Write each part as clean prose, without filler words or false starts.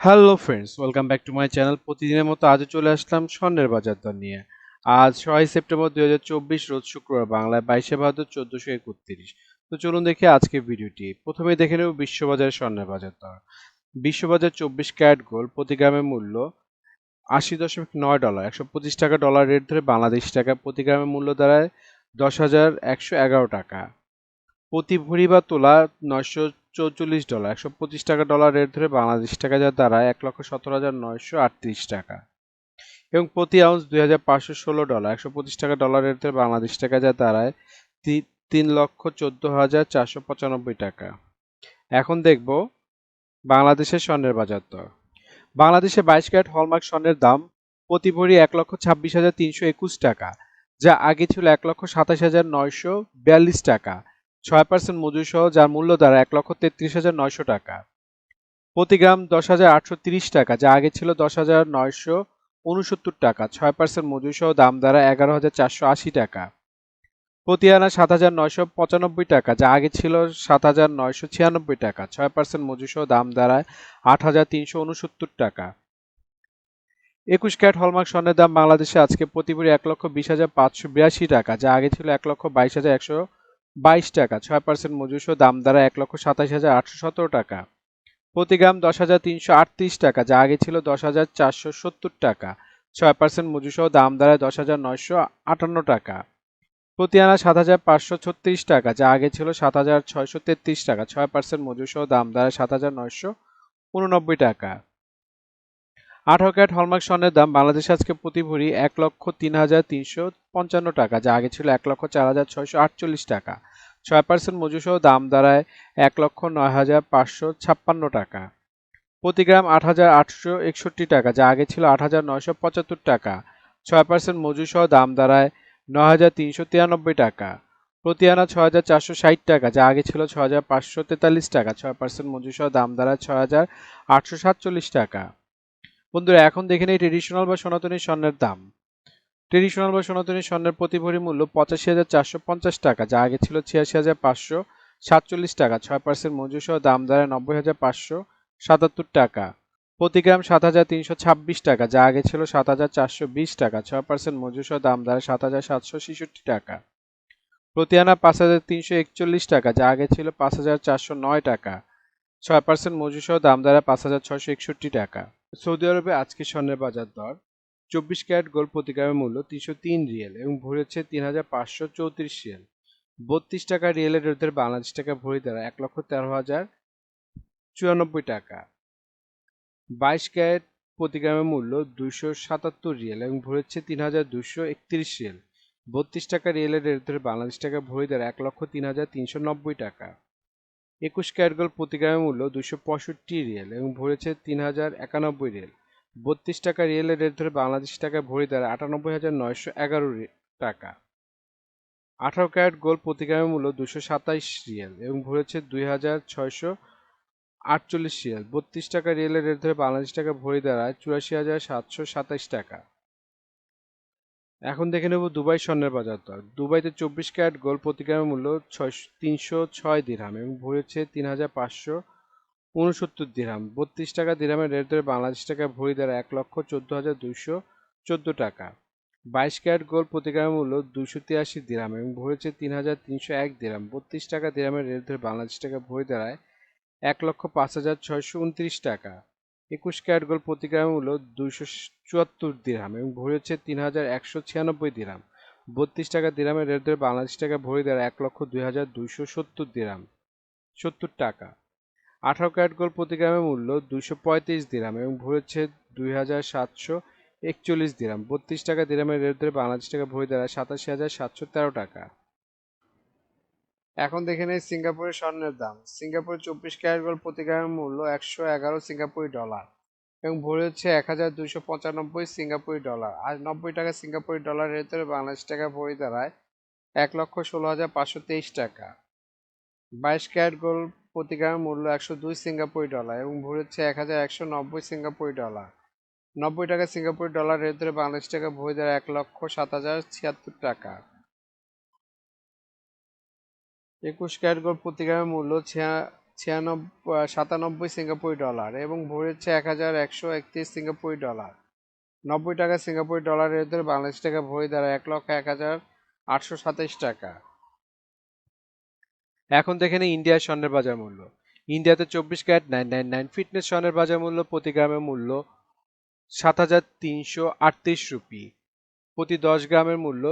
Hello friends, welcome back to my channel. প্রতিদিনের মতো আজও চলে আসলাম স্বর্ণের বাজার দর নিয়ে। আজ 6 সেপ্টেম্বর 2024, রোজ শুক্রবার, বাংলায় 22 ভাদ্র 1431। তো চলুন দেখি আজকের ভিডিওটি। প্রথমেই দেখে নেব বিশ্ববাজারের স্বর্ণের বাজার দর। বিশ্ববাজার 24 ক্যারেট গোল্ড প্রতি গ্রামের মূল্য $80.9, 125 টাকা ডলার রেট ধরে বাংলাদেশি টাকা প্রতি গ্রামের মূল্য দাঁড়ায় $10,111। প্রতি ভরি বা তোলা $944, 125 টাকা ডলার রেট ধরে বাংলাদেশি টাকা যা দাঁড়ায় $1,17,938। এবং প্রতি আউন্স $2,516, 125 টাকা ডলার রেট ধরে বাংলাদেশি টাকা যা দাঁড়ায় $3,14,495 এখন দেখব বাংলাদেশের স্বর্ণের বাজার দর। বাংলাদেশে 22 ক্যারেট হলমার্ক স্বর্ণের দাম প্রতি ভরি 1,26,321 টাকা, যা আগে ছিল 1,27,942 টাকা। 6% মজুরি সহ যার মূল্য দ্বারা 1,33,900 টাকা। প্রতি গ্রাম 10,830 টাকা, যা আগে ছিল 10,969 টাকা। 6% মজুরি সহ দাম দ্বারা 11,480 টাকা। প্রতি আনা 7,995 টাকা, যা আগে ছিল 7,996 টাকা। 6% মজুরি সহ দাম দাঁড়ায় 8,369 টাকা। 21 ক্যারেট হলমার্ক স্বর্ণের দাম বাংলাদেশে আজকে প্রতি ভরি 1,20,582 টাকা, যা আগে ছিল 1,22,122 টাকা। 6% মজুরি সহ দাম দাঁড়ায় 1,27,817 টাকা। প্রতি গ্রাম 10,338 টাকা, যা আগে ছিল 10,470 টাকা। 6% মজুরি সহ দাম দাঁড়ায় 10,958 টাকা। প্রতি আনা 7,536 টাকা, যা আগে ছিল 7,633 টাকা। 6% মজুরি সহ দাম দাঁড়ায় 7,989 টাকা। 18 ক্যারেট হলমার্ক স্বর্ণের দাম বাংলাদেশে আজকে প্রতি ভরি 1,03,355 টাকা, যা আগে ছিল 1,04,648 টাকা। 6% মজুরি সহ দাম দাঁড়ায় 1,09,556 টাকা। প্রতি গ্রাম 8,861 টাকা, যা আগে ছিল 8,975 টাকা। 6% মজুরি সহ দাম দাঁড়ায় 9,393 টাকা। প্রতি আনা 6,460 টাকা, যা আগে ছিল 6,543 টাকা। 6% মজুরি সহ দাম দাঁড়ায় 6,847 টাকা। বন্ধুরা, এখন দেখে নেই ট্রেডিশনাল বা সনাতনী স্বর্ণের দাম। ট্রেডিশনাল বা সনাতনী স্বর্ণের প্রতি ভরি মূল্য 85,450 টাকা, যা আগে ছিল 86,547 টাকা। 6% মজুরি সহ দাম দাঁড়ায় 90,577 টাকা। প্রতি গ্রাম 7,326 টাকা, যা আগে ছিল 7,420 টাকা। 6% মজুরি সহ দাম দাঁড়ায় 7,766 টাকা। প্রতি আনা 5,341 টাকা, যা আগে ছিল 5,409 টাকা। 6% মজুরি সহ দাম দাঁড়ায় 5,661 টাকা। সৌদি আরবে আজকে স্বর্ণের বাজার দর। 24 ক্যারেট গোল্ড প্রতি গ্রামের মূল্য 303 রিয়েল এবং ভরি হচ্ছে 3,534 রিয়েল। 32 টাকা রিয়েলের রেট ধরে বাংলাদেশ টাকা ভরি দ্বারা 1,13,094 টাকা। 22 ক্যারেট প্রতি গ্রামের মূল্য 277 রিয়েল এবং ভরি হচ্ছে 3,231 রিয়েল। 32 টাকা রিয়েলের রেট ধরে বাংলাদেশ টাকা ভরি দ্বারা 1,03,390 টাকা। 21 ক্যারেট গোল্ড প্রতি গ্রামের মূল্য 265 রিয়েল এবং ভরি হচ্ছে 3,091 রিয়েল। 32 টাকা রিয়েলের রেট ধরে বাংলাদেশি টাকা ভরি দ্বারা 98,911 টাকা। 18 ক্যারেট গোল্ড প্রতি গ্রামের মূল্য 227 রিয়েল এবং ভরি হচ্ছে 2,648 রিয়েল। 32 টাকা রিয়েলের রেট ধরে বাংলাদেশি টাকা ভরি দ্বারা 84,727 টাকা। এখন দেখে নেব দুবাই স্বর্ণের বাজার দর। দুবাইতে 24 ক্যারেট গোল্ড প্রতি গ্রামের মূল্য 306 দিরহাম এবং ভরি হচ্ছে 3,569 দিরহাম। 32 টাকা দিরহামের রেট ধরে বাংলাদেশ টাকা ভরি দ্বারা 1,14,214 টাকা। 22 ক্যারেট গোল্ড প্রতি গ্রামের মূল্য 283 দিরহাম এবং ভরি হচ্ছে 3,301 দিরহাম। 32 টাকা দিরহামের রেট ধরে বাংলাদেশ টাকা ভরি দাঁড়ায় 1,05,629 টাকা। 21 ক্যারেট গোল্ড প্রতি গ্রামের মূল্য 274 দিরহাম এবং ভরি হচ্ছে 3,196 দিরহাম। 32 টাকা দিরহামের রেট ধরে বাংলাদেশ টাকা ভরি দ্বারা 1,02,270 দিরহাম 70 টাকা। 18 ক্যারেট গোল্ড প্রতি গ্রামের মূল্য 235 দিরহাম এবং ভরি হচ্ছে 2,741 দিরহাম। 32 টাকা দিরহামের রেট ধরে বাংলাদেশ টাকা ভরি দ্বারা 87,713 টাকা। এখন দেখে নেই সিঙ্গাপুরের স্বর্ণের দাম। সিঙ্গাপুরে 24 ক্যারেট গোল্ড প্রতি গ্রামের মূল্য 111 সিঙ্গাপুরি ডলার এবং ভরি হচ্ছে 1,295 সিঙ্গাপুরি ডলার। আর 90 টাকা সিঙ্গাপুরি ডলার রেট ধরে বাংলাদেশ টাকা ভরি দাঁড়ায় 1,16,523 টাকা। 22 ক্যারেট গোল্ড প্রতি গ্রামের মূল্য 102 সিঙ্গাপুরি ডলার এবং ভরি হচ্ছে 1,190 সিঙ্গাপুরি ডলার। 90 টাকা সিঙ্গাপুরি ডলার রেট ধরে বাংলাদেশ টাকা ভরি দ্বারা 1,07,076 টাকা। 21 ক্যারেট গোল্ড প্রতি গ্রামের মূল্য 97 সিঙ্গাপুরি ডলার এবং ভরি হচ্ছে 1131 সিঙ্গাপুরি ডলার। 90 টাকা সিঙ্গাপুরি ডলারের ধরে বাংলাদেশ টাকা ভরি দাঁড়ায় 1,01,827 টাকা। এখন দেখে নিই ইন্ডিয়ার স্বর্ণের বাজার মূল্য। ইন্ডিয়াতে 24 ক্যারেট 999 ফিটনেস স্বর্ণের বাজার মূল্য প্রতি গ্রামের মূল্য 7,338 রুপি। প্রতি 10 গ্রামের মূল্য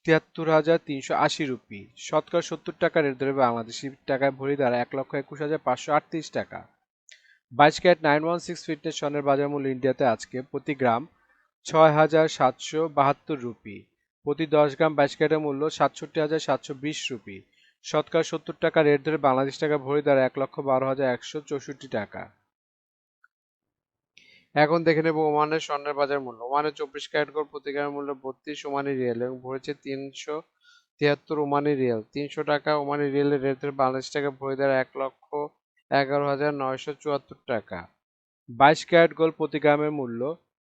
73,380 রুপি। শতকরা 70 টাকা রেট ধরে বাংলাদেশি টাকায় ভরি দাঁড়ায় 1,21,538 টাকা। 22 ক্যারেট 916 ফিটনেস স্বর্ণের বাজার মূল্য ইন্ডিয়াতে আজকে প্রতি গ্রাম 6,772 রুপি। প্রতি 10 গ্রাম 22 ক্যারেটের মূল্য 67,720 রুপি। শতকরা 70 টাকা রেট ধরে বাংলাদেশ টাকা ভরি দাঁড়ায় 1,12,164 টাকা। এখন দেখে নেব ওমানের স্বর্ণের বাজার মূল্য। ওমানের 24 ক্যারেট গোল্ড প্রতি গ্রামের মূল্য 32 ওমানি রিয়াল এবং ভরেছে 373 ওমানি রিয়াল। 300 টাকা ওমানি রিয়ালের রেট ধরে বাংলাদেশ টাকা ভরি দাঁড়ায় 1,11,974 টাকা। 22 ক্যারেট গোল্ড প্রতি গ্রামের মূল্য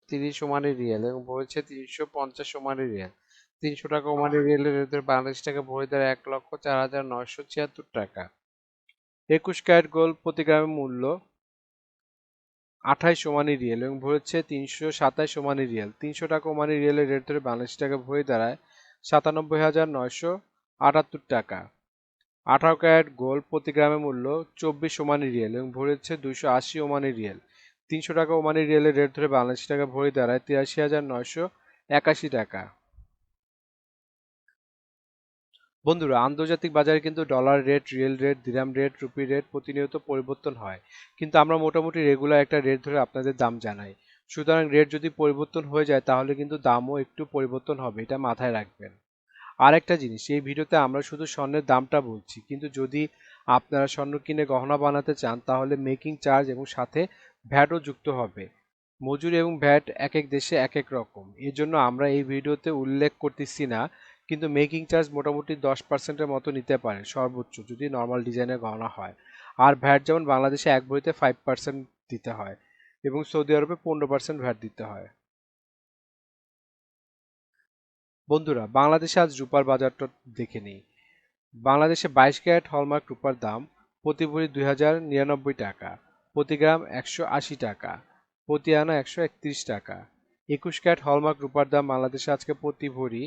30 ওমানি রিয়াল এবং ভরেছে 350 ওমানি রিয়াল। 300 টাকা ওমানি রিয়ালের রেট ধরে বাংলাদেশ টাকা ভরি দাঁড়ায় 1,04,976 টাকা। 21 ক্যারেট গোল্ড প্রতি গ্রামের মূল্য 28 ওমানি রিয়াল এবং ভরেছে 327 ওমানি রিয়াল। 300 টাকা ওমানি রিয়ালের রেট ধরে বাংলাদেশ টাকা ভরি দাঁড়ায় 97,978 টাকা। 18 ক্যারেট গোল্ড প্রতি গ্রামের মূল্য 24 ওমানি রিয়াল এবং ভরেছে 280 ওমানি রিয়াল। 300 টাকা ওমানি রিয়ালের রেট ধরে বাংলাদেশ টাকা ভরি দাঁড়ায় 83,981 টাকা। বন্ধুরা, আন্তর্জাতিক বাজারে কিন্তু ডলার রেট, রিয়েল রেট, দিরহাম রেট, রুপি রেট প্রতিনিয়ত পরিবর্তন হয়, কিন্তু আমরা মোটামুটি রেগুলার একটা রেট ধরে আপনাদের দাম জানাই। সুতরাং রেট যদি পরিবর্তন হয়ে যায় তাহলে কিন্তু দামও একটু পরিবর্তন হবে, এটা মাথায় রাখবেন। আর একটা জিনিস, এই ভিডিওতে আমরা শুধু স্বর্ণের দামটা বলছি, কিন্তু যদি আপনারা স্বর্ণ কিনে গহনা বানাতে চান তাহলে মেকিং চার্জ এবং সাথে ভ্যাটও যুক্ত হবে। মজুরি এবং ভ্যাট এক এক দেশে এক এক রকম, এর জন্য আমরা এই ভিডিওতে উল্লেখ করতেছি না, কিন্তু মেকিং চার্জ মোটামুটি 10%-এর মতো নিতে পারে সর্বোচ্চ, যদি নর্মাল ডিজাইনের গহনা হয়। আর ভ্যাট যেমন বাংলাদেশে এক ভরিতে 5% দিতে হয় এবং সৌদি আরবে 15% ভ্যাট দিতে হয়। বন্ধুরা, বাংলাদেশে আজ রূপার বাজারটা দেখে নিই। বাংলাদেশে 22 ক্যারেট হলমার্ক রূপার দাম প্রতি ভরি 2,099 টাকা, প্রতি গ্রাম 180 টাকা, প্রতি আনা 131 টাকা। 21 ক্যারেট হলমার্ক রূপার দাম বাংলাদেশে আজকে প্রতি ভরি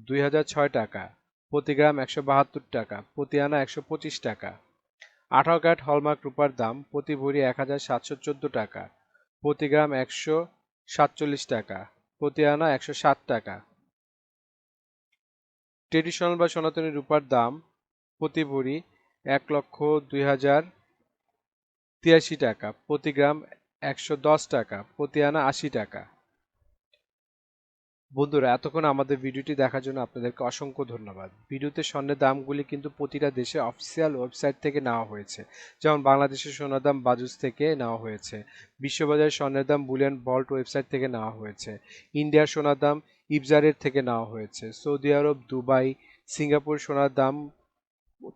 2,006 টাকা, প্রতি গ্রাম 172 টাকা, প্রতি আনা 125 টাকা। 18 ক্যারেট হলমার্ক রূপার দাম প্রতি ভরি 1,714 টাকা, প্রতি গ্রাম 147 টাকা, প্রতি আনা 107 টাকা। ট্রেডিশনাল বা সনাতনী রূপার দাম প্রতি ভরি 1,02,083 টাকা, প্রতি গ্রাম 110 টাকা, প্রতি আনা 80 টাকা। বন্ধুরা, এতক্ষণ আমাদের ভিডিওটি দেখার জন্য আপনাদেরকে অসংখ্য ধন্যবাদ। ভিডিওতে স্বর্ণের দামগুলি কিন্তু প্রতিটা দেশে অফিসিয়াল ওয়েবসাইট থেকে নেওয়া হয়েছে, যেমন বাংলাদেশের সোনার দাম বাজুস থেকে নেওয়া হয়েছে, বিশ্ববাজারের স্বর্ণের দাম বুলিয়ন ভল্ট ওয়েবসাইট থেকে নেওয়া হয়েছে, ইন্ডিয়ার সোনার দাম ইবজারের থেকে নেওয়া হয়েছে, সৌদি আরব, দুবাই, সিঙ্গাপুর সোনার দাম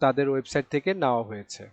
তাদের ওয়েবসাইট থেকে নেওয়া হয়েছে।